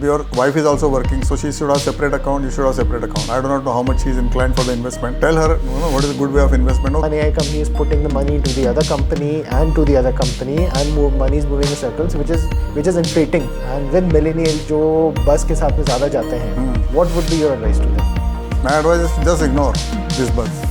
your wife is also working, so she should have separate account, you should have separate account. I do not know how much she is inclined for the investment. Tell her, what is a good way of investment. An AI company is putting the money into the other company and to the other company, and money is moving in circles, which is inflating. And with millennials जो बस के साथ में ज़्यादा जाते हैं, what would be your advice to them? My advice is just ignore this bus.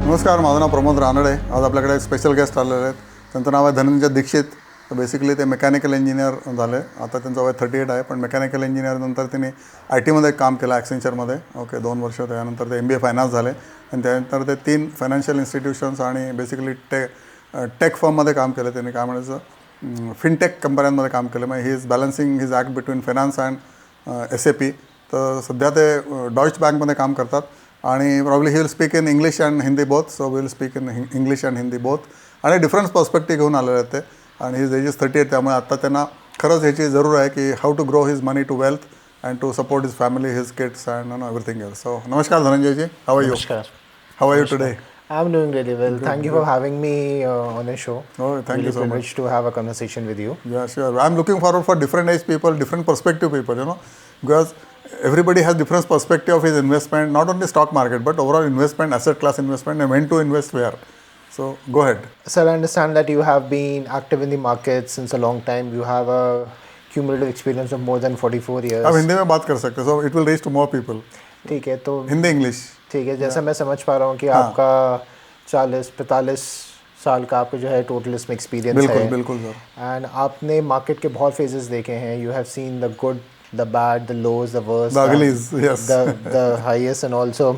नमस्कार, माझं नाव प्रमोद रानडे. आज आपल्याकडे एक स्पेशल गेस्ट आलेले आहेत. त्यांचं नाव आहे धनंजय दीक्षित. तर बेसिकली ते मेकॅनिकल इंजिनियर झाले. आता त्यांचं वय 38 आहे, पण मेकॅनिकल इंजिनियर नंतर त्यांनी IT मध्ये काम केलं, ॲक्सेंचरमध्ये. ओके, 2 वर्ष. त्यानंतर ते MBA फायनान्स झाले आणि त्यानंतर ते 3 फायनान्शियल इन्स्टिट्यूशन्स आणि बेसिकली टेक फर्ममध्ये काम केलं. त्यांनी काय म्हणायचं, फिनटेक कंपन्यांमध्ये काम केलं. मग he is balancing his act between finance and SAP. तर सध्या ते डॉइच बँकमध्ये काम करतात आणि probably he will speak in English and Hindi both. So will speak in English and Hindi both. आणि डिफरन्स पर्स्पेक्टिव्ह घेऊन आलेले आहेत ते. आणि हिज एज इज 38. त्यामुळे आता त्यांना खरंच ह्याची जरूर आहे की how to grow his money to wealth and to support his family, his kids and everything else. So नमस्कार Dhananjayji, how are you? Namaskar. How are you today? I'm doing really well. Thank you for having me on a show. Oh, thank you so much. Privileged to have a conversation with you. Yeah, sure. I'm looking forward for different age people, different perspective people, because everybody has different perspective of his investment, not only stock market, but overall investment, asset class investment, and when to invest where. So, go ahead. Sir, I understand that you have been active in the market since a long time. You have a cumulative experience of more than 44 years. अब हिंदी में बात कर सकते हैं, so it will reach to more people. ठीक है, तो Hindi English. ठीक है, जैसा मैं समझ पा रहा हूँ कि आपका 40-45 साल का आपका जो है टोटल इसमें एक्सपीरियंस है. बिल्कुल बिल्कुल सर. एंड आपने मार्केट के बहुत फेजेस देखे हैं. You have seen the good, the bad, the lows, the worst, The uglies, yes. The highest and also.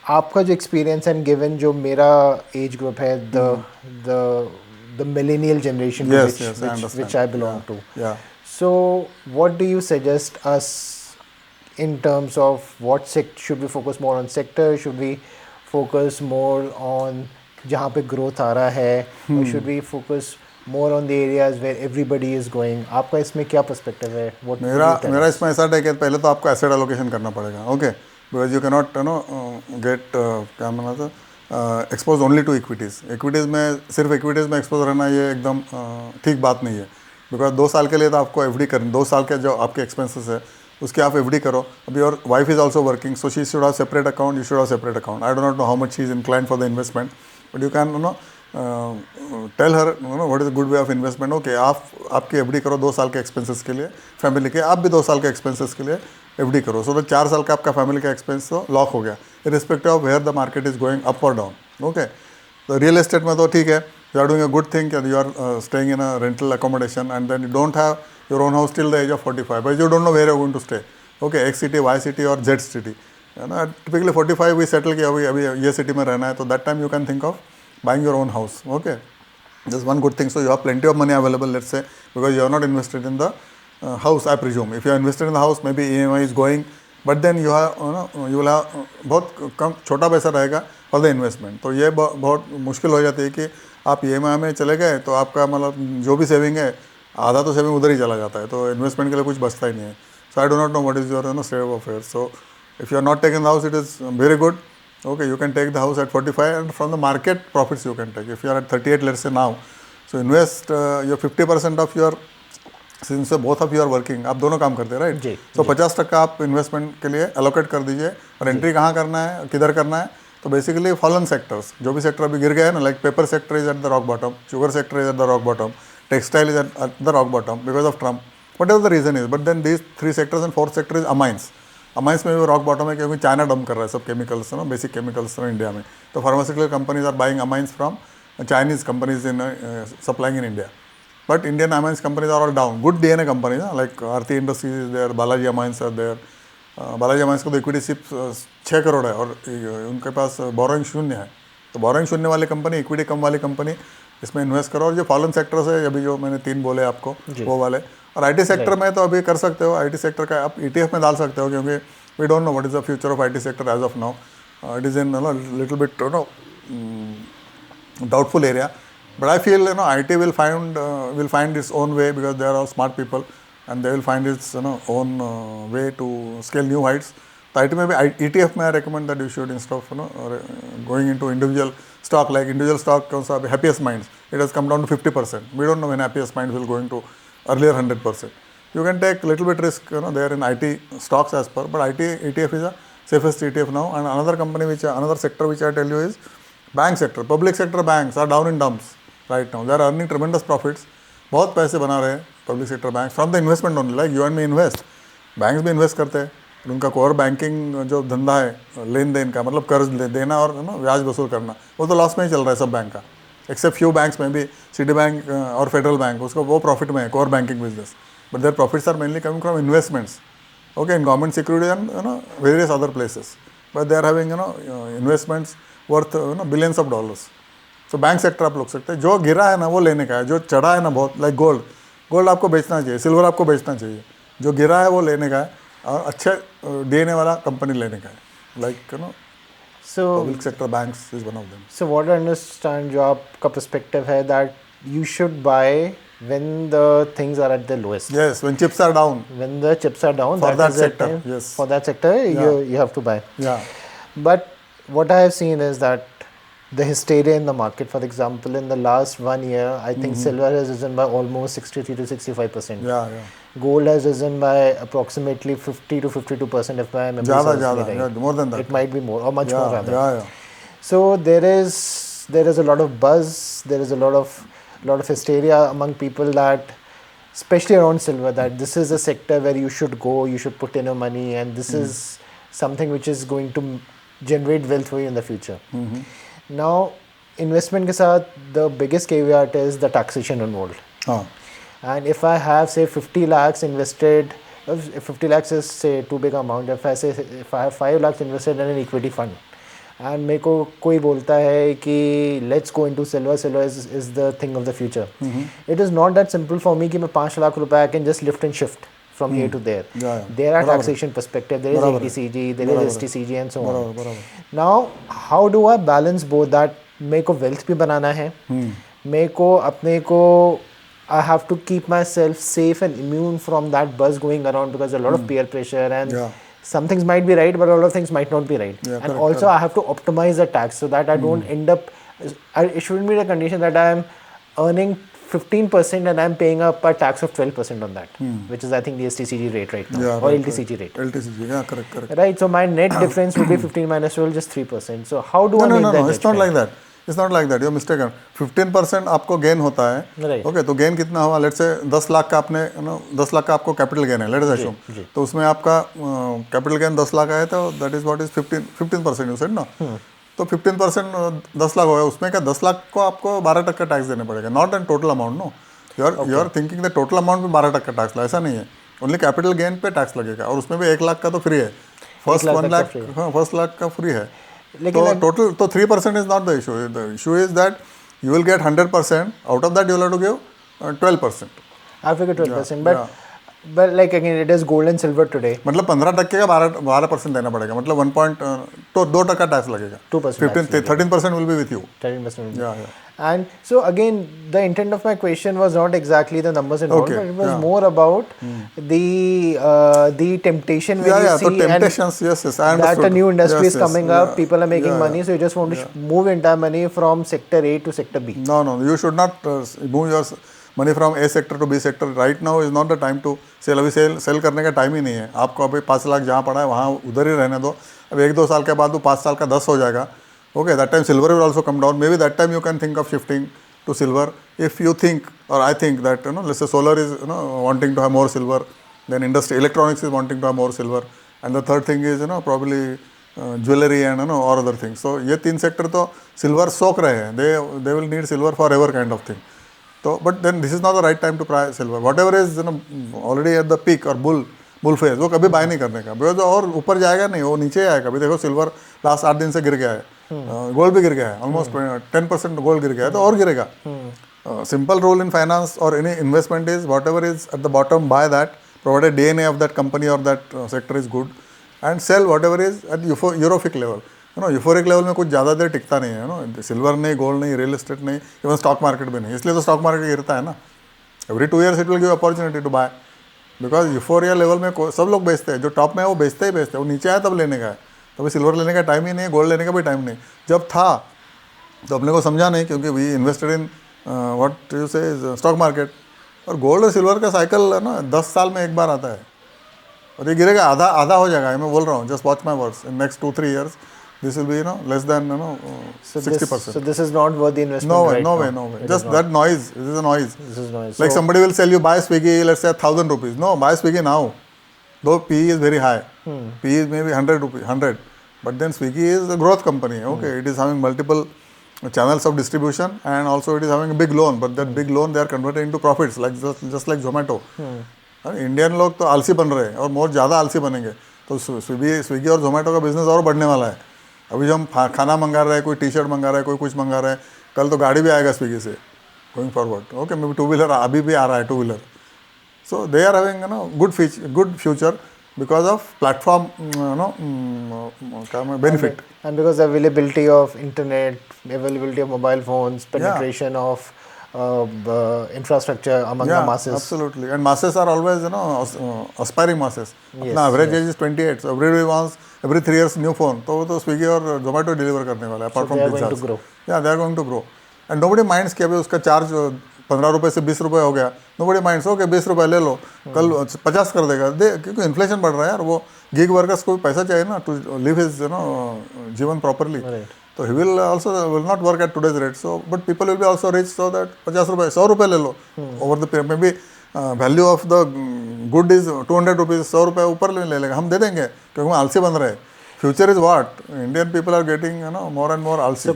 आपका जो एक्सपीरियंस एंड गिवन जो मेरा एज ग्रुप है, the millennial generation Yes, yes, I understand. which I belong to. Yeah. So what do you suggest us in terms of what should we focus more on sector, should we focus more on जहाँ पे growth आ रहा है, or should we focus more on the areas where everybody is going? आपका इसमें क्या perspective है? What मेरा इसमें ऐसा है कि पहले तो आपको एसेट एलोकेशन करना पड़ेगा. Okay, because you cannot get क्या माना था एक्सपोज ओनली टू इक्विटीज़ में सिर्फ इक्विटीज़ में एक्सपोज रहना ये एकदम ठीक बात नहीं है. बिकॉज 2 साल के लिए तो आपको FD करनी, 2 साल के जो आपके एक्सपेंसेस है उसके आप FD करो. अब your wife is also working, so she should have separate account, you should have separate account. I do not know how much she is inclined for the investment, but you can tell her what is a good way of investment. Okay, आप आपकी FD करो 2 साल के expenses के लिए, family के. आप भी 2 साल के एक्सपेंसेस के लिए FD करो. सो तो 4 साल का आपका फैमिली का एक्सपेंस तो लॉक हो गया, irrespective of where the market is going up और डाउन. ओके, तो रियल एस्टेट में तो ठीक है, you are doing a good thing, you are staying in a rental accommodation and then you don't have your own house till the age of 45, but you don't know where you are going to stay. Okay, X city, Y city और Z city, है ना. Typically 45 we settle किया, अभी ये city में रहना है, तो that time you can think of buying your own house. Okay, this one good thing. So you have plenty of money available, let's say, because you are not invested in the house. I presume if you are invested in the house, maybe EMI is going, but then you will have बहुत कम, छोटा पैसा रहेगा for the investment. तो ये बहुत मुश्किल हो जाती है कि आप EMI में चले गए तो आपका मतलब जो भी सेविंग है आधा तो सेविंग उधर ही चला जाता है, तो इन्वेस्टमेंट के लिए कुछ बचता ही नहीं है. So I do not know what is your state of affairs. So if you are not taking the house, it is very good. Okay, you can take the house at 45, and from the market profits you can take. If you are at 38, let's say now, so invest your 50% of your, since both of you are working, आप दोनों काम करते हैं, right? जी. So 50% आप investment के लिए allocate कर दीजिए. और एंट्री कहाँ करना है, किधर करना है, तो बेसिकली फॉलन सेक्टर्स, जो भी सेक्टर अभी गिर गए हैं ना, like paper sector is at the rock bottom, sugar sector is at the rock bottom, textile is at the rock bottom because of Trump. Whatever the reason is, but then these 3 sectors and 4th sector is amines. Amines में भी rock bottom है क्योंकि China dump कर रहा है सब chemicals, ना basic chemicals India में. तो pharmaceutical companies are buying amines from Chinese companies in supplying in India. But Indian amines companies are all down. Good DNA companies like Aarti Industries is there, Balaji Amines are there. Balaji Amines को तो equity सिर्फ 6 करोड़ है और उनके पास borrowing 0 है. तो borrowing 0 वाली company, equity कम वाली कंपनी, इसमें इन्वेस्ट करो. और जो फॉलन सेक्टर्स है अभी जो मैंने 3 बोले आपको, वो वाले. और IT सेक्टर में तो अभी कर सकते हो, IT सेक्टर का आप ETF में डाल सकते हो, क्योंकि we don't know what is the future of IT sector as of now. It is in little bit doubtful area. But I feel IT will find its own way because they are all smart people and they will find its own way to scale new heights. तो IT में भी ETF में I recommend that you should instead of going into individual stock like individual stock कौन सा Happiest Minds, it has come down to 50%. We don't know when Happiest Minds will go into earlier 100%. You can take little bit risk there in IT stocks as per, but IT ETF is a safest ETF now. And another sector which I tell you is bank sector. Public sector banks are down in dumps right now. They are earning tremendous profits. बहुत पैसे बना रहे हैं public sector bank from the investment only like you and me invest. Banks भी invest करते हैं. उनका core banking जो धंधा है लेन देन का मतलब कर्ज देना और ब्याज वसूल करना वो तो लॉस में ही चल रहा है सब बैंक का एक्सेप्ट फ्यू बैंक्स में भी सिटी बैंक और फेडरल बैंक उसको वो प्रॉफिट में है core banking business but their profits are mainly coming from investments okay in government security and various other places but they are having investments worth billions of dollars. So bank sector आप लोग सकते हैं. जो गिरा है ना वो लेने का है. जो चढ़ा है ना बहुत लाइक गोल्ड आपको बेचना चाहिए. सिल्वर आपको बेचना चाहिए. जो गिरा है वो लेने का है और अच्छे देने वाला कंपनी लेने का है like so public sector banks is one of them. so what I understand जो आपका perspective है that you should buy when the things are at the lowest. Yes, when chips are down. When the chips are down, For that is the sector, time. yes. For that sector, you have to buy. Yeah. But what I have seen is that the hysteria in the market, for example, in the last 1 year, I think silver has risen by almost 63 to 65%. Yeah. Gold has risen by approximately 50 to 52% if my memory serves me right. Yeah, more than that. It might be more or much more rather. Yeah. So there is a lot of buzz. There is a lot of hysteria among people that, especially around silver, that this is a sector where you should go, you should put in your money, and this is something which is going to generate wealth for you in the future. Now, investment के साथ the biggest caveat is the taxation involved. And if I have say 50 lakhs invested, if 50 lakhs is say too big amount, if I have 5 lakhs invested in an equity fund, and मेरे को कोई बोलता है कि let's go into silver is the thing of the future. It is not that simple for me कि मैं 5 लाख रुपए I can just lift and shift from here to there. There are taxation perspective, there is ATCG, there is STCG and so on. Now how do I balance both that? मेरे को wealth भी बनाना है, मेरे को अपने को I have to keep myself safe and immune from that buzz going around because a lot of peer pressure and some things might be right, but a lot of things might not be right. Yeah, and correct, also, I have to optimize the tax so that I don't end up. It shouldn't be the condition that I am earning 15% and I am paying up a tax of 12% on that, which is I think the STCG rate right now or LTCG rate. LTCG, yeah, correct. Right. So my net difference would be 15 minus 12, just 3%. So how do I make that? No, it's not like that. It's not like that. You're mistaken. 15% आपको gain होता है. Right. Okay, तो gain कितना हुआ? Let's say 10 lakh का आपने 10 लाख का आपको कैपिटल गेन है. Let's assume. तो उसमें आपका कैपिटल गेन 10 लाख आया तो that is what is 15% you said ना. तो 15% 10 लाख होगा. उसमें क्या 10 लाख को आपको 12% टैक्स देने पड़ेगा. Not an total amount, no. You are thinking the total amount में 12% टैक्स ला. ऐसा नहीं है. Only कैपिटल गेन पे टैक्स लगेगा और उसमें भी 1 लाख का तो फ्री है. फर्स्ट 1 लाख का फ्री है. तो total तो 3% is not the issue. The issue is that you will get 100%. Out of that you will have to give 12%. I figure 12%, but like again it is gold and silver today. मतलब 15% का 12% देना पड़ेगा. मतलब 2% tax लगेगा. 2%. 13% will be with you. 13%. Yeah. And so again, the intent of my question was not exactly the numbers involved, but it was more about the temptation when you see so temptations, yes, I understood. that a new industry is coming up, yeah, people are making money, so you just want to move entire money from sector A to sector B. No, you should not move your money from A sector to B sector. Right now is not the time to sell. अभी cell करने का time ही नहीं है. आपको अभी 5 लाख जहाँ पड़ा है वहाँ उधर ही रहने दो. अब 1-2 साल के बाद 5 साल का 10 हो जाएगा. Okay, that time silver will also come down. Maybe that time you can think of shifting to silver. If you think, or I think that let's say solar is wanting to have more silver, then industry electronics is wanting to have more silver, and the third thing is probably jewelry and or other things. So ये 3 sector तो silver सोख रहे हैं. They will need silver forever kind of thing. So but then this is not the right time to buy silver. Whatever is already at the peak or bull phase वो कभी buy नहीं करने का. because और ऊपर जाएगा नहीं, वो नीचे आएगा. अभी देखो silver last 8 दिन से गिर गया है. गोल्ड भी गिर गया है. ऑलमोस्ट 10% गोल्ड गिर गया है तो और गिरेगा. सिंपल रूल इन फाइनेंस और any investment is whatever is at the bottom buy that provided DNA of that company और that sector is good and sell whatever is at यूरोफिक level. No euphoric level में कुछ ज़्यादा देर टिकता नहीं है, नो सिल्वर नहीं, गोल्ड नहीं, रियल एस्टेट नहीं, इवन स्टॉक मार्केट भी नहीं, इसलिए तो स्टॉक मार्केट गिरता है ना। Every 2 years it will give opportunity to buy, because euphoria level में सब लोग बेचते हैं, जो टॉप में है वो बेचते ही बेचते हैं, वो नीचे आया तब लेने का है, तभी सिल्वर लेने का टाइम ही नहीं है, गोल्ड लेने का भी टाइम नहीं। जब था तो अपने को समझा नहीं, क्योंकि we invested in what you say stock market. और गोल्ड और सिल्वर का साइकिल है ना 10 साल में एक बार आता है, और ये गिरेगा, आधा आधा हो जाएगा, मैं बोल रहा हूँ, just watch my words, in next 2-3 years this will be less than 60%. So this is not worth the investment. No way, right no now. way, no way. It Just is not. that noise. This is a noise. This is noise. Like So- somebody will sell you buy Swiggy, let's say 1,000 rupees. No, buy Swiggy now. Though PE is very high. PE is maybe 100 rupees, 100. But then Swiggy is a growth company. Okay, it is having multiple channels of distribution, and also it is having a big loan. But that big loan they are converted into profits, like just like Zomato. Indian लोग तो आलसी बन रहे हैं और बहुत ज़्यादा आलसी बनेंगे, तो स्विगी और जोमेटो का बिजनेस और बढ़ने वाला है। अभी जो हम खाना मंगा रहे हैं, कोई टी शर्ट मंगा रहा है, कोई कुछ मंगा रहा है, कल तो गाड़ी भी आएगा स्विगी से going forward. Okay, maybe 2-wheeler अभी भी आ रहा है 2-wheeler। So they are having good future because of platform क्या benefit. And because the availability of internet, availability of mobile phones, penetration of infrastructure among the masses. Absolutely. And masses are always, aspiring masses. अपना average age is 28, so everybody wants every 3 years new phone. तो वो तो Swiggy और Zomato deliver करने वाला है, apart from they are going pizzas. to grow. Yeah, they are going to grow. And nobody minds कि अभी उसका चार्ज 15 रुपये से 20 रुपये हो गया। Nobody minds, okay 20 रुपये ले लो, कल 50 कर देगा, क्योंकि इन्फ्लेशन बढ़ रहा है यार, वो गिग वर्कर्स को भी पैसा चाहिए ना टू लिव हिज जीवन प्रॉपरली। तो he will also will not work at today's rate, so but people will be also rich, so that 50 रुपये 100 रुपये ले लो over the period. Maybe value of the good is 200 rupees, 100 रुपये ऊपर ले लेगा, हम दे देंगे क्योंकि हम आलसी बन रहे हैं। Future is what Indian people are getting more and more आलसी। So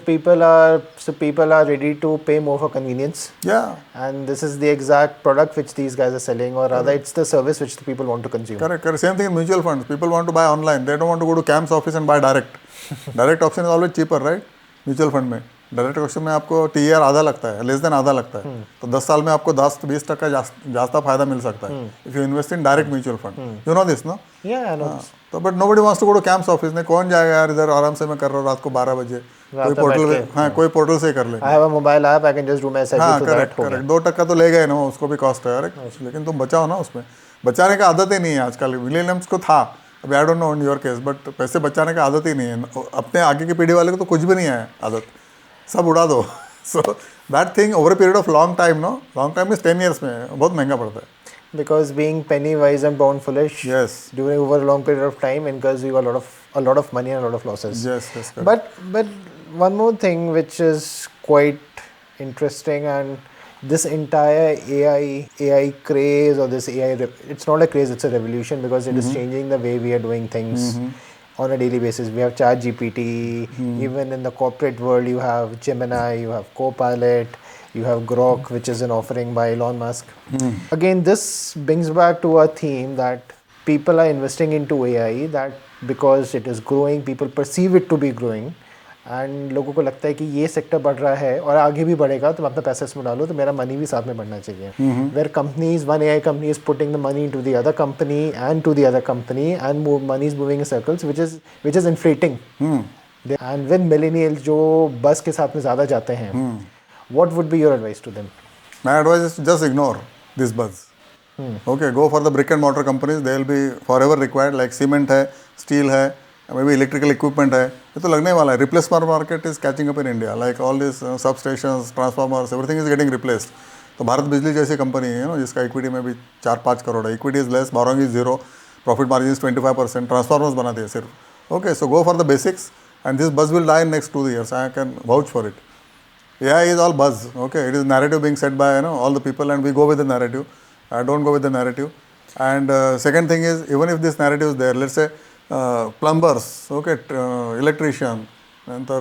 people are ready to pay more for convenience. Yeah, And this is the exact product which these guys are selling, or rather it's the service which the people want to consume. correct. Same thing in mutual funds. People want to buy online. They don't want to go to CAMS office and buy direct. Direct option is always cheaper, right? Mutual fund में direct option में आपको TER आधा लगता है, less than आधा लगता है, तो 10 साल में आपको 10-20% ज़्यादा फायदा मिल सकता है if you invest in direct mutual fund. You know this no? Yeah, I know. तो but nobody wants to go to CAMS office. नहीं, कौन जाएगा यार इधर, आराम से मैं कर रहा हूँ रात को 12 बजे, कोई पोर्टल में, हाँ कोई पोर्टल से ही कर ले। I have a mobile app, I can just do my SIP हाँ through that. करेक्ट करेक्ट, 2% तो ले गए ना, उसको भी कॉस्ट है यार, लेकिन तुम बचाओ ना उसमें। बचाने का आदत ही नहीं है आजकल। विलियम्स को था, अभी I don't know in your case, but पैसे बचाने का आदत ही नहीं है। अपने आगे की पीढ़ी वाले को तो कुछ भी नहीं है आदत, सब उड़ा दो। So that thing over a period of long time, no long time में 10 years में बहुत महंगा पड़ता है। Because being penny wise and pound foolish, Yes. during over a long period of time incurs you a lot of money and a lot of losses. Yes, correct. But one more thing which is quite interesting, and this entire AI craze, or this AI, it's not a craze, it's a revolution, because it is changing the way we are doing things on a daily basis. We have ChatGPT, even in the corporate world you have Gemini, you have Copilot, you have Grok, which is an offering by Elon Musk. Again, this brings back to our theme that people are investing into AI, that because it is growing, people perceive it to be growing, and लोगों को लगता है कि ये sector बढ़ रहा है और आगे भी बढ़ेगा, तो मैं अपना पैसा इसमें डालूँ तो मेरा मनी भी साथ में बढ़ना चाहिए। Where companies, one AI company is putting the money into the other company and to the other company, and money is moving in circles, which is inflating. And when millennials जो बस के साथ में ज़्यादा जाते हैं, what would be your advice to them? My advice is to just ignore this buzz. Okay, go for the brick and mortar companies. They will be forever required. Like cement है, steel है, maybe electrical equipment है, ये तो लगने वाला है. Replacement market is catching up in India. Like all these substations, transformers, everything is getting replaced. तो भारत बिजली जैसी कंपनी है ना, जिसका इक्विटी में भी 4-5 करोड़ है, equity is less, borrowing is 0, profit margin is 25%, transformers बनाते हैं सिर्फ. Okay, so go for the basics and this buzz will die in next 2 years. I can vouch for it. AI is all buzz. Okay, it is narrative being said by all the people, and we go with the narrative. I don't go with the narrative. And second thing is, even if this narrative is there, let's say plumbers, okay, electrician, and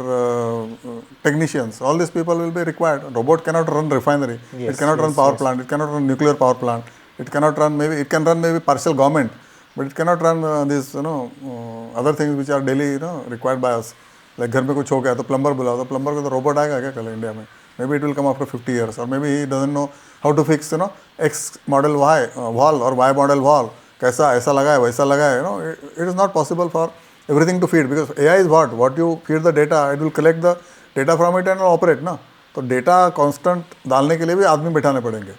technicians, all these people will be required. Robot cannot run refinery. It cannot run power plant. It cannot run nuclear power plant. It cannot run it can run maybe partial government, but it cannot run these other things which are daily required by us. Like घर में कुछ हो गया तो plumber बुलाओ, तो plumber को तो रोबोट आएगा क्या कल इंडिया में? Maybe it will come after 50 years, और maybe he doesn't know how to fix X model Y wall और वाई मॉडल वॉल कैसा ऐसा लगा है वैसा लगा है. It is not possible for everything to feed, because AI is what you feed the data, it will collect the data from it and operate ना. तो डेटा कांस्टेंट डालने के लिए भी आदमी बैठाने पड़ेंगे.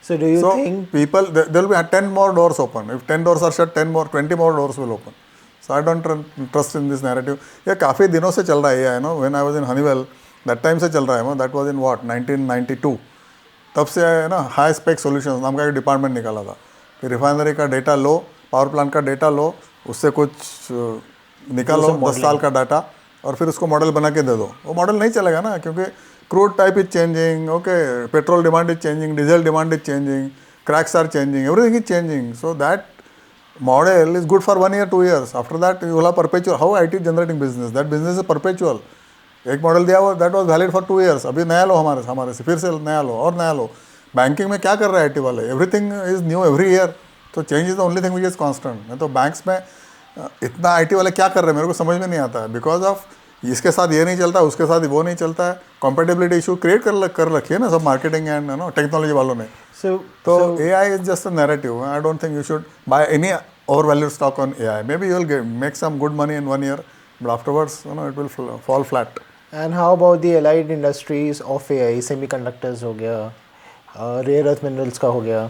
So do you So think people, there will be 10 more doors open. If 10 doors are shut, 20 more doors will open. So I don't trust in this narrative. ये काफ़ी दिनों से चल रहा है, you know, when I was in Honeywell, that time से चल रहा है, that was in what, 1992. तब से है ना हाई स्पेक सॉल्यूशंस नाम का एक डिपार्टमेंट निकाला था कि रिफाइनरी का डेटा लो, पावर प्लांट का डेटा लो, उससे कुछ निकालो 10 साल का डाटा और फिर उसको मॉडल बना के दे दो. वो मॉडल नहीं चलेगा ना, क्योंकि crude type is changing, okay, petrol demand is changing, diesel demand is changing, cracks are changing, everything is changing. So that model is good for 1 year, 2 years. After that, you will have perpetual. How IT is generating business? That business is perpetual. एक model दिया हुआ, that was valid for 2 years. अभी नया लो हमारे से, फिर से नया लो और नया लो. बैंकिंग में क्या कर रहा है IT वाले? Everything is new every year. तो change is the only thing which is constant. नहीं तो बैंक्स में इतना IT वाले क्या कर रहे हैं मेरे को समझ में नहीं आता है. बिकॉज ऑफ इसके साथ ये नहीं चलता, उसके साथ वो नहीं चलता है. कॉम्पेटेबिलिटी इशू क्रिएट कर रखी है ना सब मार्केटिंग एंड नो टेक्नोलॉजी वालों ने. So AI is just a narrative. I don't think you should buy any overvalued stock on AI. Maybe you will make some good money in 1 year, but afterwards, you know, it will fall flat. And how about the allied industries of AI? Semiconductors हो गया, rare earth minerals का हो गया,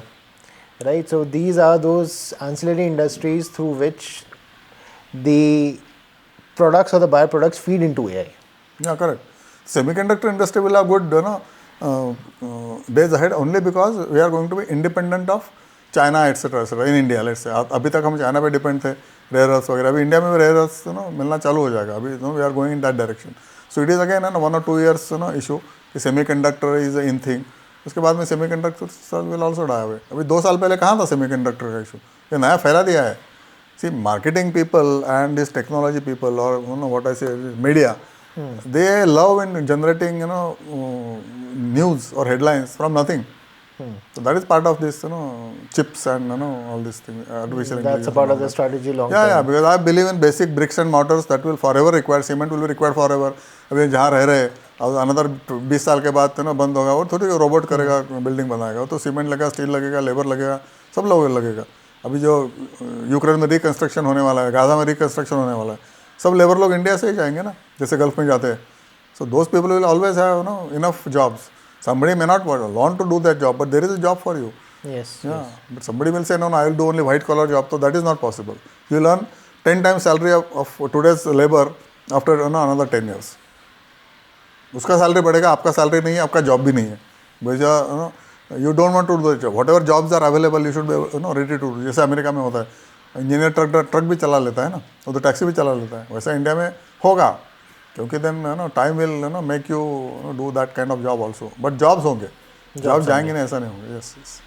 right? So these are those ancillary industries through which the products or the byproducts feed into AI. Yeah, correct. Semiconductor industry will have good, you know, days ahead only because we are going to be independent of China, etc. in India. Let's say अभी तक हम China पे depend थे rare earth वगैरह. अभी India में भी rare earth मिलना चालू हो जाएगा. अभी we are going in that direction. So it is again 1 or 2 years issue कि सेमीकंडक्टर इज इन थिंग. उसके बाद में semiconductor will also die away. अभी 2 साल पहले कहाँ था सेमीकंडक्टर का इशू? ये नया फैला दिया है. See marketing people and this technology people और what I say media, they love in generating news or headlines from nothing. So that is part of this chips and all these things, artificial That's intelligence a part and of the all that. strategy long Yeah, term. because I believe in basic bricks and mortars that will forever require. Cement will be required forever. अभी जहाँ रह रहे और another 20 साल के बाद बंद होगा और थोड़ी रोबोट करेगा, बिल्डिंग बनाएगा, तो सीमेंट लगेगा, स्टील लगेगा, लेबर लगेगा, सब लोग लगेगा. अभी जो यूक्रेन में रिकंस्ट्रक्शन होने वाला है, गाजा में रिकंस्ट्रक्शन होने वाला है, सब लेबर लोग इंडिया से ही जाएंगे ना, जैसे गल्फ में जाते हैं. So those people will always have enough jobs. Somebody may not want to do that job, but there is a job for you. Yes. Yeah, but somebody will say, no, I will do only white collar job. So that is not possible. You will earn 10 times salary of today's labor after another 10 years. उसका salary बढ़ेगा, आपका salary नहीं है, आपका job भी नहीं है. Because you don't want to do the job. Whatever jobs are available, you should be ready to do. जैसे अमेरिका में होता है, इंजीनियर ट्रक भी चला लेता है ना, वो तो टैक्सी भी चला लेता है. वैसा इंडिया में होगा, क्योंकि then time will make you do that kind of job also. But jobs होंगे, जॉब जाएंगे नहीं ऐसा नहीं होंगे. Yes yes.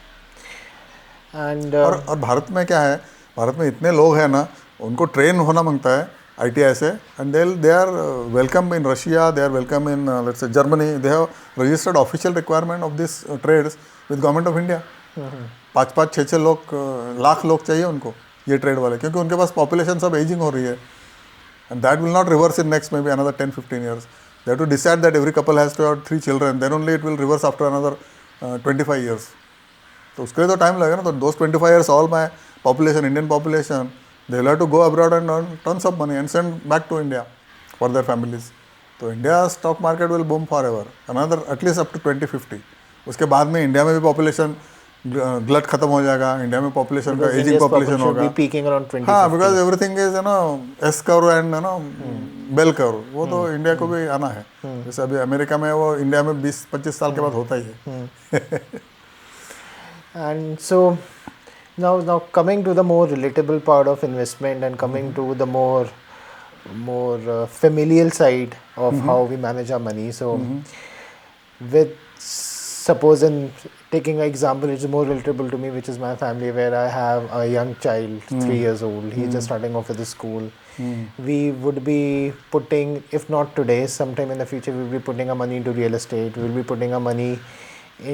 And और भारत में क्या है, भारत में इतने लोग हैं ना, उनको ट्रेन होना मांगता है ITI से, and they are welcome in Russia, they are welcome in let's say Germany. They have registered official requirement of this trades with government of India. 5-5, 6-6 lakh लोग चाहिए उनको ये ट्रेड वाले, क्योंकि उनके पास पॉपुलेशन सब एजिंग हो रही है. And that will not reverse in next maybe another 10-15 years. They have to decide that every couple has to have 3 children. Then only it will reverse after another 25 years. तो उसके लिए तो time लगेगा ना. तो those 25 years all my population, Indian population, they will have to go abroad and earn tons of money and send back to India for their families. तो India stock market will boom forever. Another at least up to 2050. उसके बाद में India में भी population glut खत्म हो जाएगा. India में पॉपुलेशन का एजिंग पॉपुलेशन होगा. peaking around 2050. हाँ, because everything is S curve and bell curve. वो तो इंडिया को भी आना है. जैसे अभी अमेरिका में वो इंडिया में 20-25 साल के बाद होता ही है. And so now coming to the more relatable part of investment and coming to the more familial side of how we manage our money. So with suppose in taking an example which is more relatable to me, which is my family, where I have a young child, 3 years old. He's just starting off with the school. We would be putting, if not today, sometime in the future, we'll be putting our money into real estate. We'll be putting our money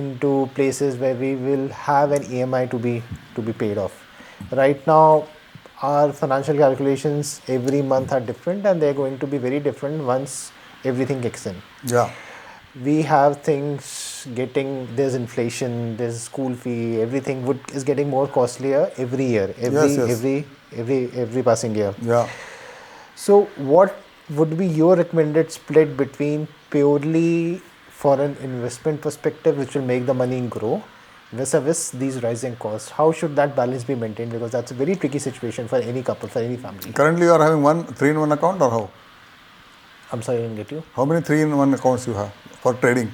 into places where we will have an EMI to be paid off. Right now, our financial calculations every month are different, and they're going to be very different once everything kicks in. Yeah. We have things there's inflation, there's school fee, everything is getting more costlier every year, every passing year. Yeah. So, what would be your recommended split between purely for an investment perspective, which will make the money grow, vis-a-vis these rising costs? How should that balance be maintained? Because that's a very tricky situation for any couple, for any family. Currently, you are having one 3-in-1 account or how? I'm sorry, I didn't get you. How many 3-in-1 accounts you have for trading?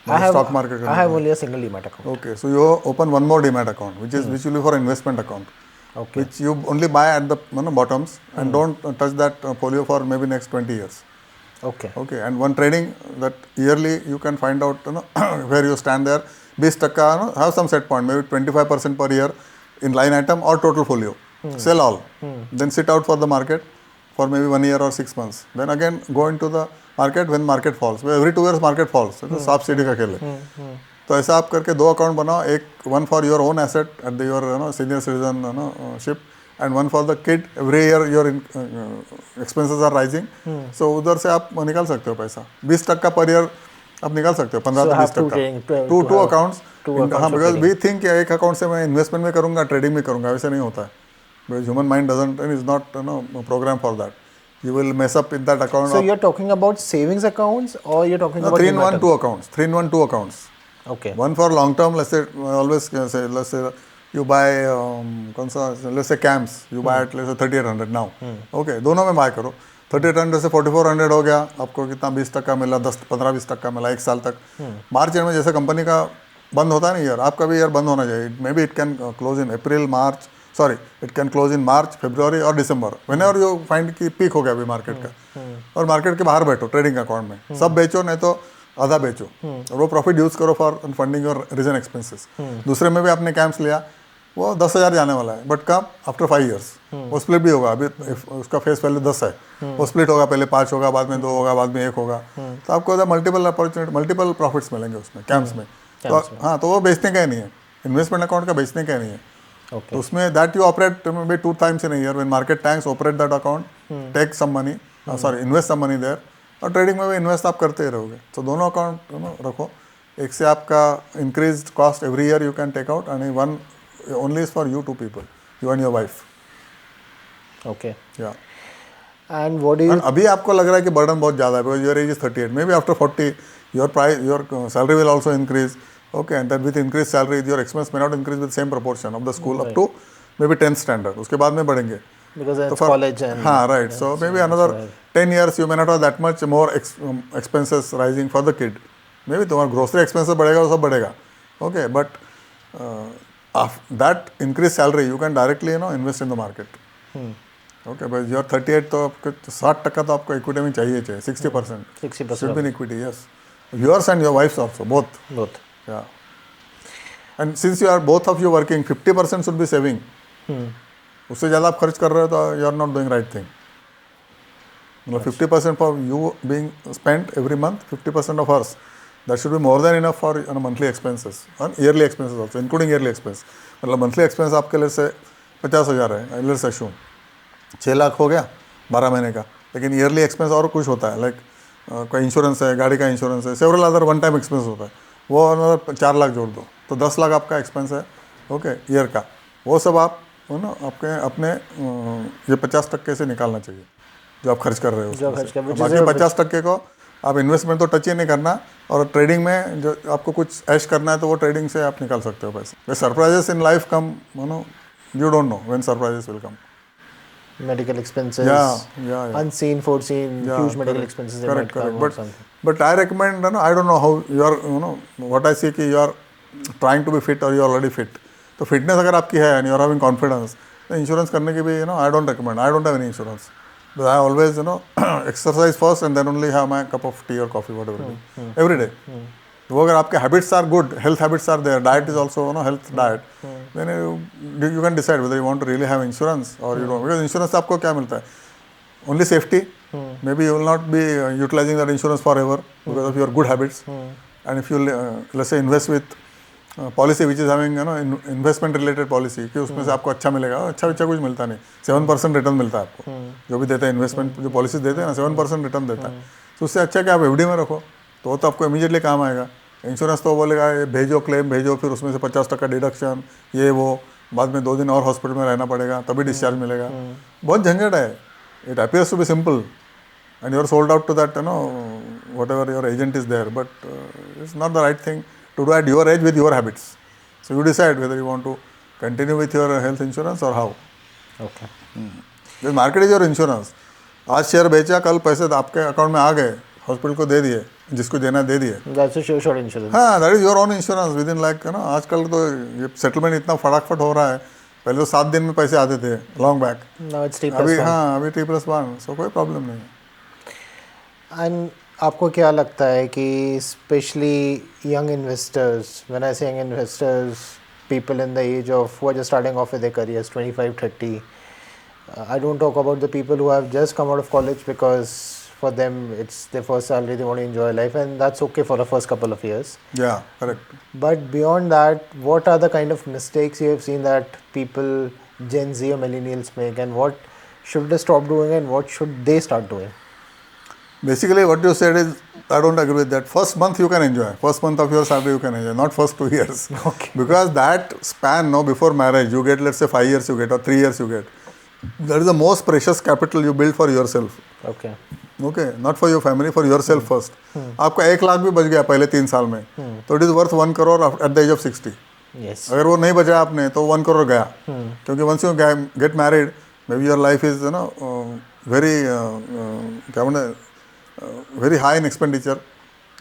I have, stock market. I have only a single demat account. Okay, so you open one more demat account, which will be for investment account, Okay. which you only buy at the bottoms and don't touch that folio for maybe next 20 years. Okay. Okay, and one trading that yearly you can find out where you stand there. 20% have some set point, maybe 25% per year in line item or total folio. Sell all, then sit out for the market for maybe 1 year or 6 months. Then again go into the market when market falls. Every 2 years market falls. तो सांप सीढ़ी का खेल है. तो ऐसा आप करके 2 अकाउंट बनाओ, एक one for your own asset at your senior citizen ship and one for the kid. Every year your expenses are rising. So उधर से आप निकाल सकते हो पैसा. 20% per year आप निकाल सकते हो. 15 से 20%. Two accounts. हाँ, because we think कि एक अकाउंट से मैं इन्वेस्टमेंट में करूँगा, ट्रेडिंग में करूँगा, वैसे नहीं होता है. Because human mind doesn't and is not programmed for that. You will mess up in that account. So you're talking about savings accounts, or you're talking about 3-in-1 2 accounts. 3-in-1 2 accounts. Okay. One for long term. Let's say always say let's say you buy let's say CAMS. You buy at let's say 3800 now. Okay. दोनों में buy करो. 3800 से 4400 हो गया. आपको कितना 20% मिला, 15-20% मिला 1 साल तक. मार्च में जैसे कंपनी का बंद होता है ना ईयर, आपका भी ईयर बंद होना चाहिए. Maybe it can close in April, March. Sorry, it can close in March, February और December. Whenever you find कि पीक हो गया अभी मार्केट का, और मार्केट के बाहर बैठो ट्रेडिंग अकाउंट में, सब बेचो नहीं तो आधा बेचो और वो प्रॉफिट यूज करो for funding your reason expenses. दूसरे में भी आपने कैंप्स लिया, वो 10,000 जाने वाला है, बट कब आफ्टर 5 years वो स्प्लिट भी होगा. अभी उसका फेस वैल्यू 10 है, वो स्प्लिट होगा, पहले 5 होगा, बाद में 2 होगा, बाद में 1 होगा. तो आपको मल्टीपल अपॉर्चुनिटी, मल्टीपल प्रॉफिट्स मिलेंगे उसमें कैंप्स में. तो हाँ, तो वो बेचने का ही नहीं है, इन्वेस्टमेंट अकाउंट का बेचने का ही नहीं है. तो उसमें that you operate may 2 times in a year. When market tanks, operate that account, take some money, sorry invest some money there. और ट्रेडिंग में भी इन्वेस्ट आप करते ही रहोगे. तो दोनों अकाउंट रखो. एक से आपका increase cost every year you can take out, and one only is for you 2 people, you and your wife. Okay. या And what do you? अभी आपको लग रहा है कि बर्डन बहुत ज़्यादा है, because your age is 38. May be after 40 your price, your salary will also increase. Okay, and then with increased salary, your expense may not increase with same proportion of the school up to maybe 10th standard. उसके बाद में बढ़ेंगे. Because it's college and. हाँ, right. So maybe another 10 years you may not have that much more expenses rising for the kid. Maybe तुम्हारा grocery expenses बढ़ेगा, वो सब बढ़ेगा. Okay, but that increased salary you can directly invest in the market. Okay, but you are 38 तो आपको 60% तो आपको equity में चाहिए 60%. 60% should be in equity, yes. Yours and your wife's also, both. Both. Yeah. And since you are both of you working, 50% should be saving. उससे ज़्यादा आप खर्च कर रहे हो तो you are not doing right thing. मतलब 50% for you being spent every month, 50% of hers. That should be more than enough for monthly expenses and yearly expenses also, including yearly expense. मतलब monthly expense आपके लिए से 50,000 है, let's assume 6 lakh हो गया 12 महीने का. लेकिन yearly expense और कुछ होता है, लाइक कोई इंश्योरेंस है, गाड़ी का इंश्योरेंस है, several other one time expense होता है, वो अनदर 4 लाख जोड़ दो तो 10 लाख आपका एक्सपेंस है. ओके, ईयर का. वो सब आप आपके अपने ये 50% से निकालना चाहिए जो आप खर्च कर रहे हो. बाकी 50% को आप इन्वेस्टमेंट तो टच ही नहीं करना, और ट्रेडिंग में जो आपको कुछ ऐश करना है तो वो ट्रेडिंग से आप निकाल सकते हो पैसे. Surprises in life come, you don't know when surprises will come. Medical expenses, unseen, foreseen, huge medical expenses that might come or something. But I recommend, I don't know how you are, what I see कि you are trying to be fit or you are already fit. तो fitness अगर आपकी है and you are having confidence, तो insurance करने की भी, I don't recommend. I don't have any insurance. But I always, exercise first and then only have my cup of tea or coffee, whatever it is, every day. वो अगर आपके habits are good, health habits are there, diet is also health diet, then you can decide whether you want to really have insurance और you don't. Because insurance से आपको क्या मिलता है? Only safety. Maybe you will not be utilising that insurance forever because of your good habits. And if you let's say invest with policy which is having investment related policy, कि उसमें से आपको अच्छा मिलेगा. अच्छा कुछ मिलता नहीं, 7% रिटर्न मिलता है आपको, जो भी देता है इन्वेस्टमेंट, जो पॉलिसी देते हैं ना 7% रिटर्न देता है. तो उससे अच्छा कि आप एफडी में रखो, तो आपको इमीडिएटली काम आएगा. इंश्योरेंस तो बोलेगा ये भेजो, क्लेम भेजो, फिर उसमें से 50% डिडक्शन, ये वो, बाद में 2 दिन और हॉस्पिटल में रहना पड़ेगा, तभी डिस्चार्ज मिलेगा. बहुत झंझट है. It appears to be simple, and you are sold out to that, whatever your agent is there, but it's not the right thing to do at your age with your habits. So you decide whether you want to continue with your health insurance or how. Okay. The market is your insurance. आज share बेचा, कल पैसे आपके account में आ गए, hospital को दे दिए, जिसको देना दे दिए. That's a sure insurance. हाँ, that is your own insurance with in like आजकल तो ये सेटलमेंट इतना फटाफट हो रहा है. पहले तो 7 दिन में पैसे आते थे long back. Now it's T+1. अभी हाँ, अभी T+1, सो कोई प्रॉब्लम नहीं. And आपको क्या लगता है कि specially young investors, when I say young investors, people in the age of who are just starting off with their careers, 25-30, I don't talk about the people who have just come out of college, because for them it's their first salary, they want to enjoy life, and that's okay for the first couple of years. Yeah, correct. But beyond that, what are the kind of mistakes you have seen that people, Gen Z or millennials make, and what should they stop doing and what should they start doing? Basically, what you said is, I don't agree with that. First month you can enjoy. First month of your salary you can enjoy, not first 2 years. Okay. Because that span, before marriage, you get, let's say 5 years you get or 3 years you get. That is the most precious capital you build for yourself. Okay. Okay, not for your family, for yourself first. आपका 1 लाख भी बच गया पहले 3 साल में, तो it is worth 1 crore at the age of 60. Yes. अगर वो नहीं बचा आपने तो 1 crore गया. क्योंकि once you get married, maybe your life is very क्या बोलते हैं, very high in expenditure.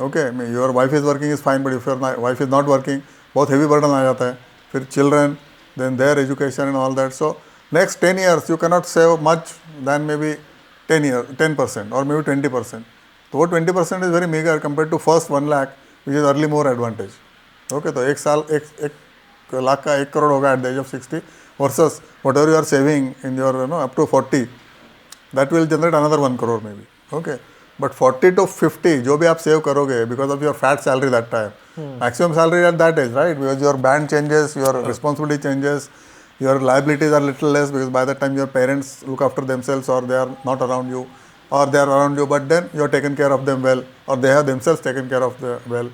Okay, your wife is working is fine, but if your wife is not working, बहुत heavy burden आ जाता है. फिर children, then their education and all that. So next 10 years you cannot save much than maybe 10% or maybe 20%. तो वो 20% is very meager compared to first 1 lakh, which is early more advantage. Okay, तो 1 साल 1 लाख का 1 करोड़ होगा at the age of 60 versus whatever you are saving in your up to 40, that will generate another 1 crore maybe. Okay. But 40 to 50, जो भी आप save करोगे, because of your fat salary that time, maximum salary at that age, right? Because your band changes, your responsibility changes, your liabilities are little less, because by that time your parents look after themselves, or they are not around you, or they are around you, but then you are taken care of them well, or they have themselves taken care of them well.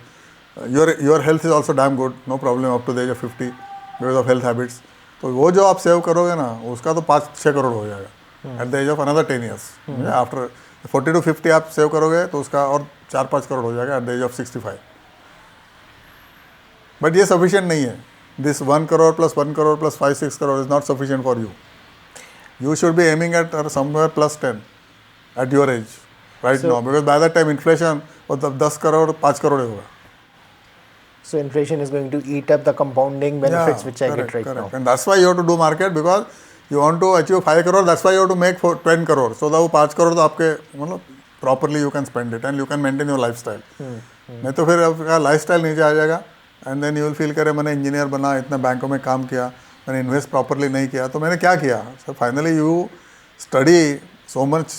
Your health is also damn good, no problem up to the age of 50 because of health habits. तो वो जो आप save करोगे ना, उसका तो 5-6 करोड़ हो जाएगा at the age of another 10 years. After 40 to 50 आप सेव करोगे तो उसका और 4-5 करोड़ हो जाएगा at the age of 65. But ये सफिशिएंट नहीं है. This 1 crore plus 1 crore plus 5-6 crore is not sufficient for you. You should be aiming at somewhere plus 10 at your age right now, because by that time inflation मतलब 10 करोड़ 5 करोड़ होगा. So inflation is going to eat up the compounding benefits which I get right now. And that's why you have to do market, because you want to achieve 5 crore, that's why you have to make 10 crore. So वो 5 करोड़ तो आपके मतलब properly you can spend it and you can maintain your lifestyle. नहीं तो फिर आपका lifestyle नीचे आ जाएगा and then you will feel करे मैंने इंजीनियर बना, इतना बैंकों में काम किया, मैंने इन्वेस्ट प्रॉपरली नहीं किया, तो मैंने क्या किया. So finally you study so much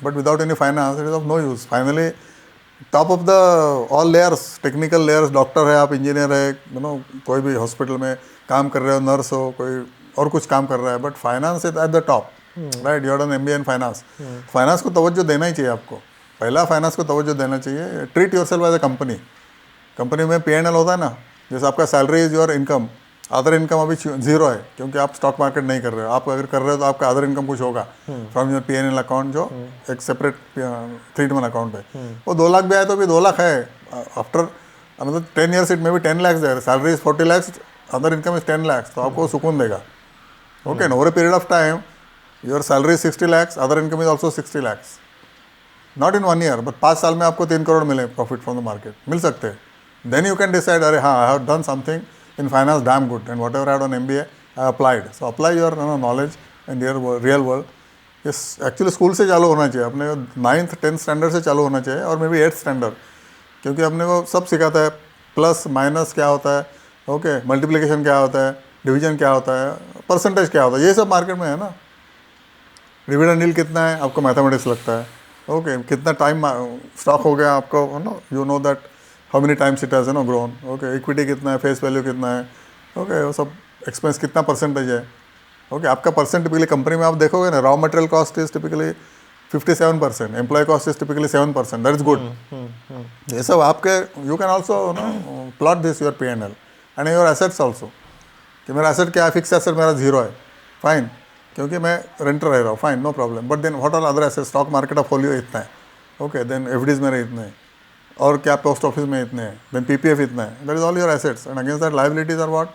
but without any finance, it is of no use. Finally top of the all layers, technical layers, doctor है आप, इंजीनियर है, कोई भी हॉस्पिटल में काम कर रहे हो, नर्स हो, कोई और कुछ काम कर रहा है, but finance is at the top, right. You are an MBA in finance. Finance को तवज्जो देना ही चाहिए आपको. पहला फाइनेंस को तवज्जो देना चाहिए. Treat yourself as a company. Company में P&L होता है ना, जैसे आपका salary is your income, other income अभी 0 है क्योंकि आप स्टॉक मार्केट नहीं कर रहे हो. आप अगर कर रहे हो तो आपका अदर इनकम कुछ होगा फ्रॉम योर P&L अकाउंट, जो एक सेपरेट 3-in-1 अकाउंट है. वो 2 लाख भी आए तो भी 2 लाख है. After another 10 years it may be 10 lakhs there. Salary is 40 lakhs, other income is 10 lakhs, तो आपको सुकून देगा. Okay, over a period of time your salary 60 lakhs, other income is also 60 lakhs. Not in 1 year, but 5 साल में आपको 3 करोड़ मिले profit from the market, मिल सकते हैं. देन यू कैन डिसाइड, अरे हाँ, I have done something in finance damn good, and whatever I had on MBA I applied. So apply your knowledge in your real world. Yes, actually school से चालू होना चाहिए. अपने 9th 10th standard से चालू होना चाहिए, और मे बी 8th स्टैंडर्ड, क्योंकि अपने को सब सिखाता है. प्लस माइनस क्या होता है, ओके, मल्टीप्लिकेशन क्या होता है, डिवीजन क्या होता है, परसेंटेज क्या होता है, ये सब मार्केट में है ना. डिविडेंड यील्ड कितना है आपको मैथमेटिक्स लगता है. ओके, कितना टाइम स्टॉक हो गया आपको, you know that how many times it has grown. Okay, equity कितना है, फेस वैल्यू कितना है, ओके, वो सब एक्सपेंस कितना परसेंटेज है. ओके, आपका परसेंट टिपिकली कंपनी में आप देखोगे ना, raw material cost is typically 57%, employ cost is typically 7%, that is good. ये सब आपके, you can also plot this your P&L and your assets also, कि मेरा एसेट क्या है, फिक्स एसेट मेरा 0 है, फाइन. क्योंकि मैं रेंटर रह रहा हूँ, fine, no problem, but then what are other assets, stock market ऑफ फोलियो इतना है, ओके, देन एफडीज मेरे इतने हैं, और क्या पोस्ट ऑफिस में इतने हैं, देन पीपीएफ इतना है, that is all your assets, and against that liabilities are what,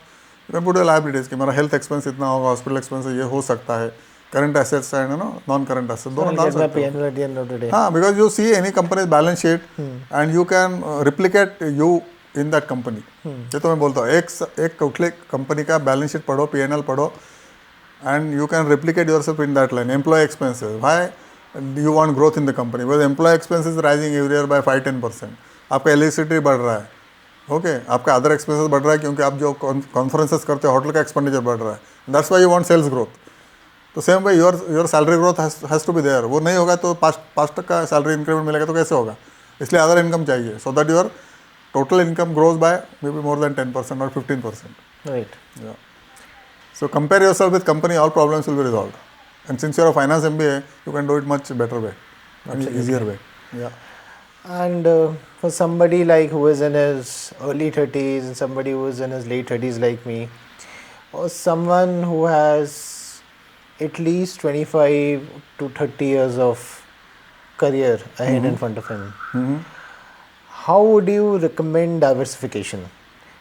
you can put your liabilities कि मेरा हेल्थ एक्सपेंस इतना होगा, हॉस्पिटल एक्सपेंस ये हो सकता है, current assets and non current assets दोनों डाल Get my सकते हो। P&L at the end of the day. हाँ, because you see any company's balance sheet and you can replicate you in that company. ये तो मैं बोलता हूँ, एक कुठली कंपनी का बैलेंस शीट पढ़ो, पीएनएल पढ़ो, and you can replicate yourself in that line. Employ expenses, why you want growth in the company, because employ expenses rising every year by 5-10%, आपका इलेक्ट्रिसिटी बढ़ रहा है, ओके, आपका other expenses बढ़ रहा है क्योंकि आप जो कॉन्फ्रेंसेस करते हो, होटल का एक्सपेंडिचर बढ़ रहा है, that's why you want sales growth. तो same way your salary growth has to be there. वो नहीं होगा तो 5% का सैलरी इंक्रीमेंट मिलेगा तो कैसे होगा? इसलिए अदर इनकम चाहिए, so that your total income grows bye may be more than 10% or 15%. Right. Yeah. So compare yourself with company, all problems will be resolved. And since you're a finance MBA, you can do it much better way, and easier way. Yeah. And for somebody like who is in his early 30s and somebody who is in his late 30s like me, or someone who has at least 25 to 30 years of career ahead in front of him, how would you recommend diversification?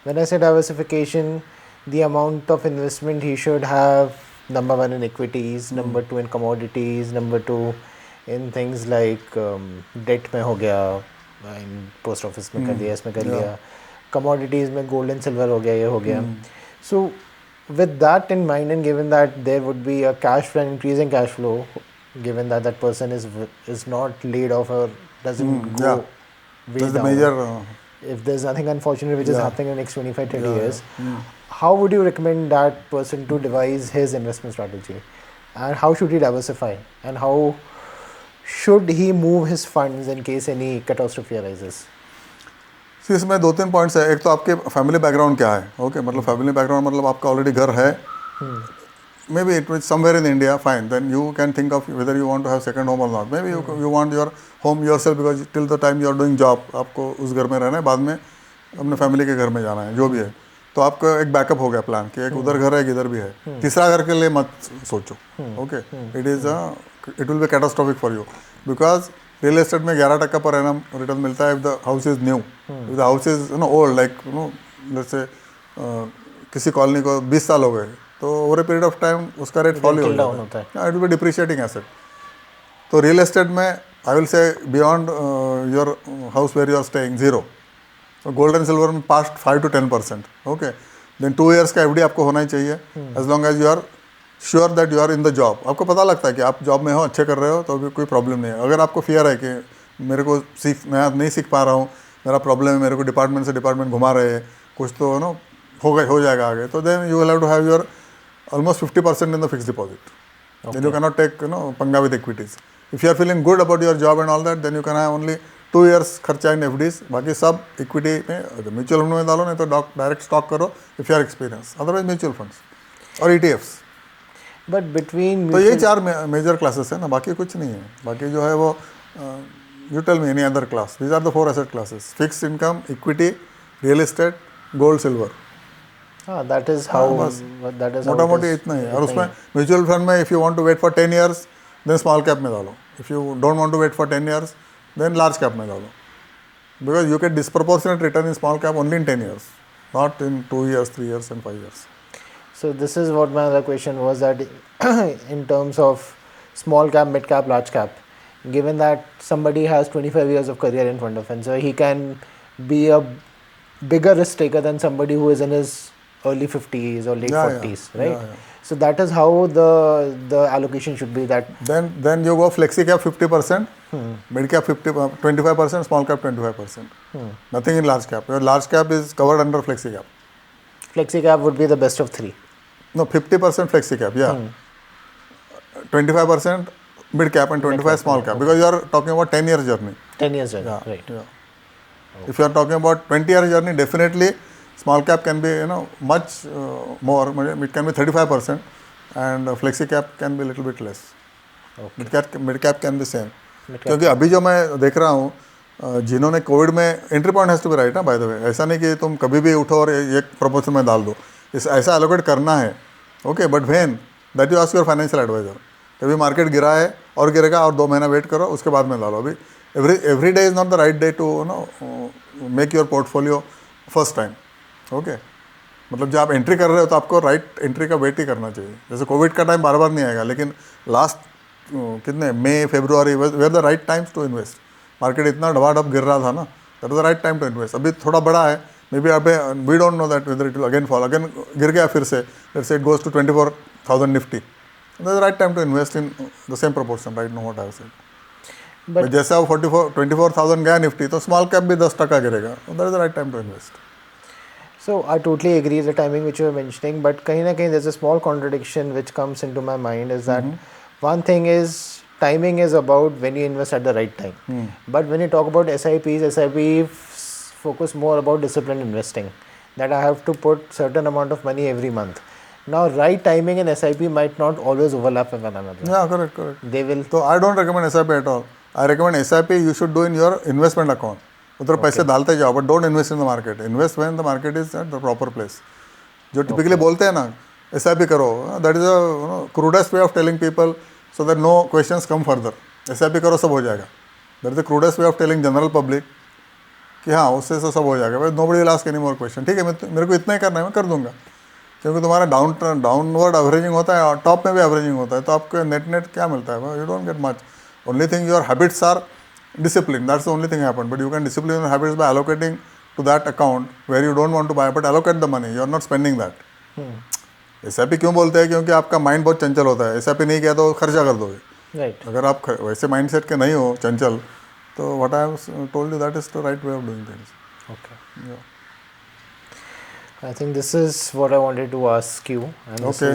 When I say diversification, the amount of investment he should have, number one in equities, number two in commodities, number two in things like debt में हो गया, in post office में कर दिया, इसमें कर लिया, commodities में gold and silver हो गया, ये हो गया. So with that in mind, and given that there would be a cash flow, increasing cash flow, given that that person is not laid off or doesn't go Yeah. way That's the down, major. if there's nothing unfortunate which is Yeah. happening in the next 25-30 Yeah, years, how would you recommend that person to devise his investment strategy? And how should he diversify? And how should he move his funds in case any catastrophe arises? See, इसमें 2-3 points है। एक तो आपके family background क्या है, okay, मतलब family background मतलब आपका ऑलरेडी घर है, maybe it mean somewhere in India, fine, then you can think of whether you want to have second home और नॉट। Maybe you want your home yourself, because till the time you are doing job, आपको उस घर में रहना है, बाद में अपने फैमिली के घर में जाना है, जो भी है। तो आपका एक बैकअप हो गया प्लान कि एक उधर घर है, एक इधर भी है। तीसरा घर के लिए मत सोचो, okay, it will be catastrophic for you, because real estate में 11% पर एनम रिटर्न मिलता है if the house is new, if the house is old, like जैसे किसी कॉलोनी को 20 साल हो गए, तो over a period of time उसका रेट फॉल हो जाता है, it will be depreciating asset. तो रियल एस्टेट में I will say beyond your house where you are staying, 0। Gold and silver में past 5 to 10%, okay, then 2 years का FD आपको होना ही चाहिए, as long as you are sure that you are in the job. आपको पता लगता है कि आप जॉब में हो, अच्छे कर रहे हो, तो अभी कोई प्रॉब्लम नहीं है। अगर आपको फियर है कि मेरे को मैं नहीं सीख पा रहा हूँ, मेरा प्रॉब्लम है, मेरे को डिपार्टमेंट से डिपार्टमेंट घुमा रहे हैं, कुछ तो हो जाएगा आगे, तो then you will have to have your almost 50% in the fixed deposit. Okay. Then you cannot take पंगा with equities. If you are feeling good about your job and all that, then you can have only 2 years खर्चा in FDs, बाकी सब equity में, mutual fund में डालो, नहीं तो direct stock करो if you are experience, otherwise mutual funds और ETFs। But between तो ये 4 मेजर क्लासेस है ना, बाकी कुछ नहीं है। बाकी जो है वो you tell me any other class, these are the 4 asset classes, fix income, equity, real estate, gold, silver. that is how that is मोटा मोटी इतना ही है। और उसमें म्यूचुअल फंड में if you want to wait for 10 years, then small cap में डालो। If you don't want to wait for 10 years, then large cap में डालो, because you get disproportionate return in small cap only in 10 years, not in 2 years, 3 years and 5 years. So this is what my other question was, that in terms of small cap, mid cap, large cap, given that somebody has 25 years of career in front of him, so he can be a bigger risk taker than somebody who is in his early 50s or late 40s, right? So that is how the allocation should be. That then you go flexi cap 50%, mid cap 25%, small cap 25%. Nothing in large cap. Your large cap is covered under flexi cap. Flexi cap would be the best of 3. No, 50% flexi cap, yeah. 25% mid cap and 25 small cap, because you are talking about 10 years journey. 10 years journey, right? Yeah. If you are talking about 20-year journey, definitely small cap can be much more. It can be 35%, and flexi cap can be a little bit less. Okay. Mid cap can be same. क्योंकि अभी जो मैं देख रहा हूँ, जिन्होंने Covid में entry point has to be right ना, बाय द वे, ऐसा नहीं कि तुम कभी भी उठो और एक प्रपोर्शन में डाल दो, इस ऐसा एलोकेट करना है, okay, but when that you ask your financial advisor. कभी मार्केट गिरा है और गिरेगा और 2 महीना वेट करो, उसके बाद में डालो। अभी every day is not the right day to make your portfolio first time. Okay, मतलब जब आप एंट्री कर रहे हो तो आपको राइट एंट्री का वेट ही करना चाहिए। जैसे कोविड का टाइम बार बार नहीं आएगा, लेकिन लास्ट कितने मई फरवरी were the right times to invest. Market इतना डबाडब गिर रहा था ना, that is the right time to invest. अभी थोड़ा बड़ा है, मे बी अभी we don't know that whether it will again fall, again गिर गया फिर से, let's say it goes to 24,000 Nifty, that is the right time to invest in the same proportion, right? No what I said. But जैसे अब 24,000 गया Nifty, तो small cap भी 10% गिरेगा, that is the right time to invest. so I totally agree the timing which you were mentioning, but kahin na kahin there's a small contradiction which comes into my mind is that one thing is timing is about when you invest at the right time, but when you talk about SIPs focus more about disciplined investing, that I have to put certain amount of money every month. Now right timing and SIP might not always overlap with one another. Yeah, correct. They will So I don't recommend SIP at all. I recommend SIP you should do in your investment account. उधर पैसे डालते जाओ, but don't invest in the market. Invest when the market is at the proper place. जो typically बोलते हैं ना SIP करो, that is a crudest way of telling people so that no questions come further. SIP करो, सब हो जाएगा। That is the crudest way of telling general public कि हाँ उससे सब हो जाएगा, but nobody will ask any more question. ठीक है, मेरे को इतना ही करना है, मैं कर दूंगा, क्योंकि तुम्हारा डाउनवर्ड एवरेजिंग होता है और टॉप में भी एवरेजिंग होता है, तो आपको नेट क्या मिलता है? You don't get much. Only thing your habits are discipline, that's the only thing happened, but you can discipline your habits by allocating to that account where you don't want to buy, but allocate the money, you are not spending that. SIP क्यों बोलते हैं? क्योंकि आपका mind बहुत चंचल होता है। SIP नहीं किया तो खर्चा कर दोगे, right. अगर आप वैसे माइंडसेट के नहीं हो, चंचल, तो what I have told you, that is the right way of doing things. Okay. Yeah. I think this is what I wanted to ask you, and Okay.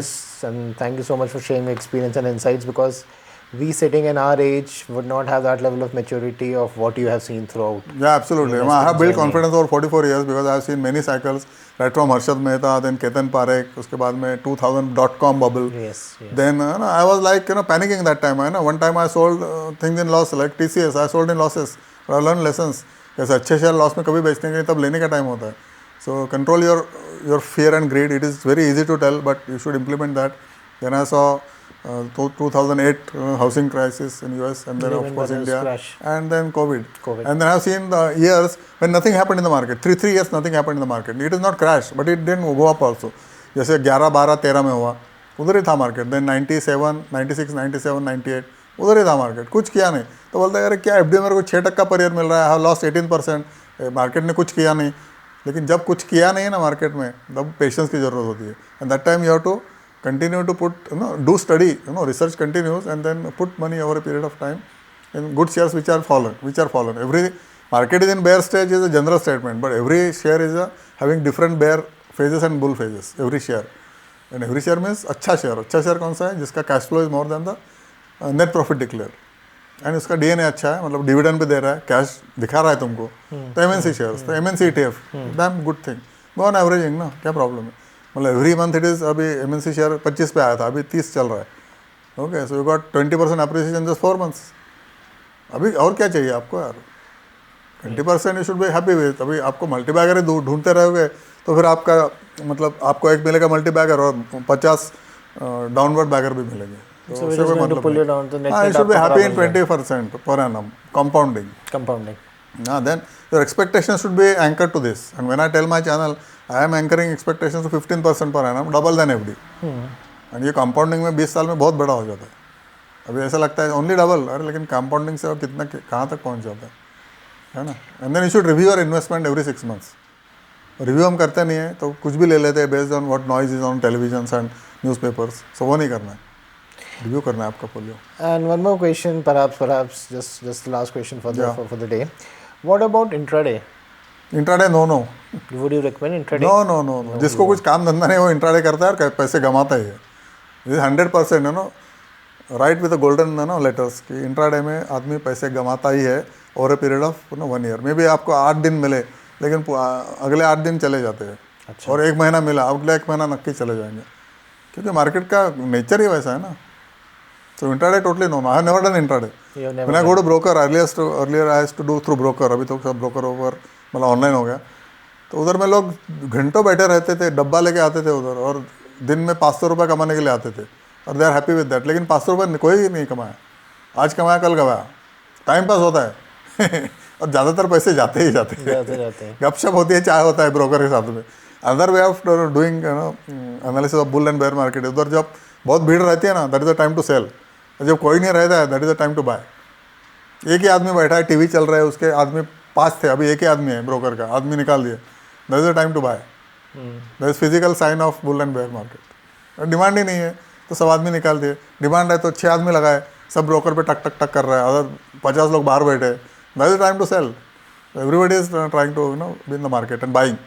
and thank you so much for sharing your experience and insights, because we sitting in our age would not have that level of maturity of what you have seen throughout. Yeah, absolutely. I have built confidence over 44 years because I have seen many cycles, right from Harshad Mehta, then Ketan Parekh, उसके बाद में 2000.com bubble. Yes. Then I was like panicking that time. One time I sold things in loss, like TCS. I sold in losses. I learned lessons. कैसे अच्छे share loss में कभी बेचने के लिए तब लेने का टाइम होता है. So control your fear and greed. It is very easy to tell, but you should implement that. Then I saw 2008 housing crisis in US, and then of course India, crash. and then COVID. COVID. And then I have seen the years when nothing happened in the market. 3 years nothing happened in the market. It is not crash, but it didn't go up also. जैसे 11, 12, 13 में हुआ, उधर ही था market. Then 97, 96, 97, 98 उधर ही था market, कुछ किया नहीं. तो बोलता है यार क्या एफडी मेरे को 6% पर ईयर मिल रहा है, आई हैव लॉस्ट 18%. मार्केट ने कुछ किया नहीं. लेकिन जब कुछ किया नहीं है ना मार्केट में, तब पेशेंस की ज़रूरत होती है. And that time you have to continue to put, do study, research continues, and then put money over a period of time in good shares which are fallen. Every market is in bear stage is a general statement, but every share is having different bear phases and bull phases, every share. And every share means अच्छा share कौन सा है? जिसका cash flow is more than the net profit declared. And उसका DNA अच्छा है, मतलब dividend भी दे रहा है, कैश दिखा रहा है तुमको, तो MNC शेयर्स, तो MNC ETF, damn good thing. Go on averaging ना, क्या प्रॉब्लम है? मतलब एवरी मंथ इट इज़, अभी MNC शेयर 25 पे आया था, अभी 30 चल रहा है. Okay, so you got 20% appreciation just 4 months. अभी और क्या चाहिए आपको यार? 20% you should be happy with. अभी आपको मल्टी बैगर ही ढूंढते रहोगे तो फिर आपका मतलब आपको एक मिलेगा मल्टी बैगर और 50 डाउनवर्ड बैगर भी मिलेंगे. So it is going to pull you down to net. You should be happy in 20% per annum compounding. Then your expectations should be anchored to this. And when I tell my channel, I am anchoring expectations to 15% per annum, double than FD. And ये compounding में 20 साल में बहुत बड़ा हो जाता है. अभी ऐसा लगता है only double, अरे लेकिन compounding से कितना कहाँ तक पहुँच जाता है ना? And then you should review your investment every 6 months. Review हम करते नहीं है तो कुछ भी ले लेते हैं based on what noise is on televisions and newspapers. So वो नहीं करना है. रिव्यू करना है आपका polio. And one more question, perhaps just the last question for the day. What about intraday? Intraday no. Would you recommend intraday? No. जिसको कुछ काम धंधा नहीं वो इंट्राडे करता है और पैसे कमाता ही है. ये 100% है ना, राइट विद गोल्डन लेटर्स कि इंट्राडे में आदमी पैसे कमाता ही है over a period of 1 year. May be आपको 8 दिन मिले, लेकिन अगले 8 दिन चले जाते हैं. अच्छा. और 1 महीना मिला, अगले 1 महीना नक्की चले जाएंगे, क्योंकि मार्केट का नेचर ही वैसा है ना. So intraday totally no. I have never done intraday. When I go to broker, earlier I used to do through broker. अभी तो सब broker over मतलब ऑनलाइन हो गया. तो उधर में लोग घंटों बैठे रहते थे, डब्बा लेके आते थे उधर, और दिन में 500 रुपये कमाने के लिए आते थे. और they are happy with that. लेकिन 500 रुपये कोई नहीं कमाया, आज कमाया कल गवाया, टाइम पास होता है और ज़्यादातर पैसे जाते ही जाते हैं। गपशप होती है, चाय होता है ब्रोकर के साथ में। Other way of doing analysis of bull and bear market, उधर जब बहुत भीड़ रहती है ना, that is the time to sell. जब कोई नहीं रहता है, that is the time to buy. एक ही आदमी बैठा है, टीवी चल रहा है, उसके आदमी 5 थे, अभी एक ही आदमी है ब्रोकर का, आदमी निकाल दिए, that is the time to buy. That is physical sign of bull and bear market. Demand ही नहीं है तो सब आदमी निकाल दिए, डिमांड है तो 6 आदमी लगाए, सब ब्रोकर पे टक टक टक कर रहा है, अदर 50 लोग बाहर बैठे, that is time to sell. Everybody is trying to be in the market and buying.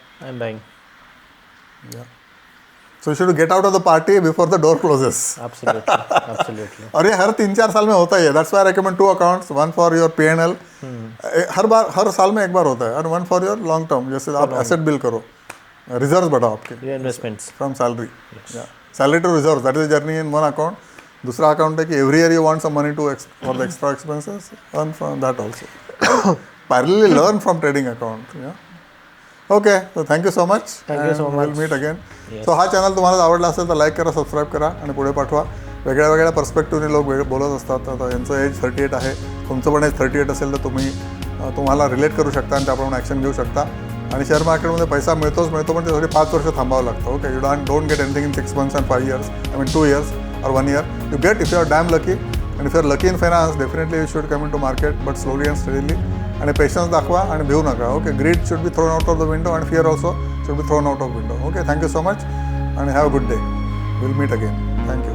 So you should get out of the party before the door closes. Absolutely. और ये हर 3-4 साल में होता ही है। That's why I recommend 2 accounts, one for your P&L, हर साल में एक बार होता है, और one for your long term, जैसे आप एसेट बिल्ड करो, रिजर्व बढ़ाओ आपके Investments. From salary, salary to reserve, that is journey in one account. दूसरा अकाउंट है कि every year you want some money to for the extra expenses, earn from that also, parallelly learn from trading account. Okay, so thank you so much, will meet again. So हा channel तुम्हाला आवडला असेल तर like करा, subscribe करा आणि पुढे पाठवा. वेगळ्या वेगळ्या पर्स्पेक्टिव्हने लोक बोलत असतात. आता यांचं एज 38 आहे, तुमचं पण एज 38 असेल तर तुम्हाला रिलेट करू शकता आणि त्याप्रमाणे ॲक्शन घेऊ शकता. आणि शेअर मार्केटमध्ये पैसा मिळतो, पण त्यासाठी 5 वर्ष थांबावं लागतं. Okay, you don't gate anything in 6 months and 5 years, I mean 2 years or 1 year. You get if you are damn lucky, and if you are lucky in finance, definitely you should come into market, but slowly and steadily. आणि patience दाखवा आणि भिवू नका. Okay, greed should be thrown out of the window and fear also should be thrown out of window. Okay, thank you so much and have a good day. We'll meet again. Thank you.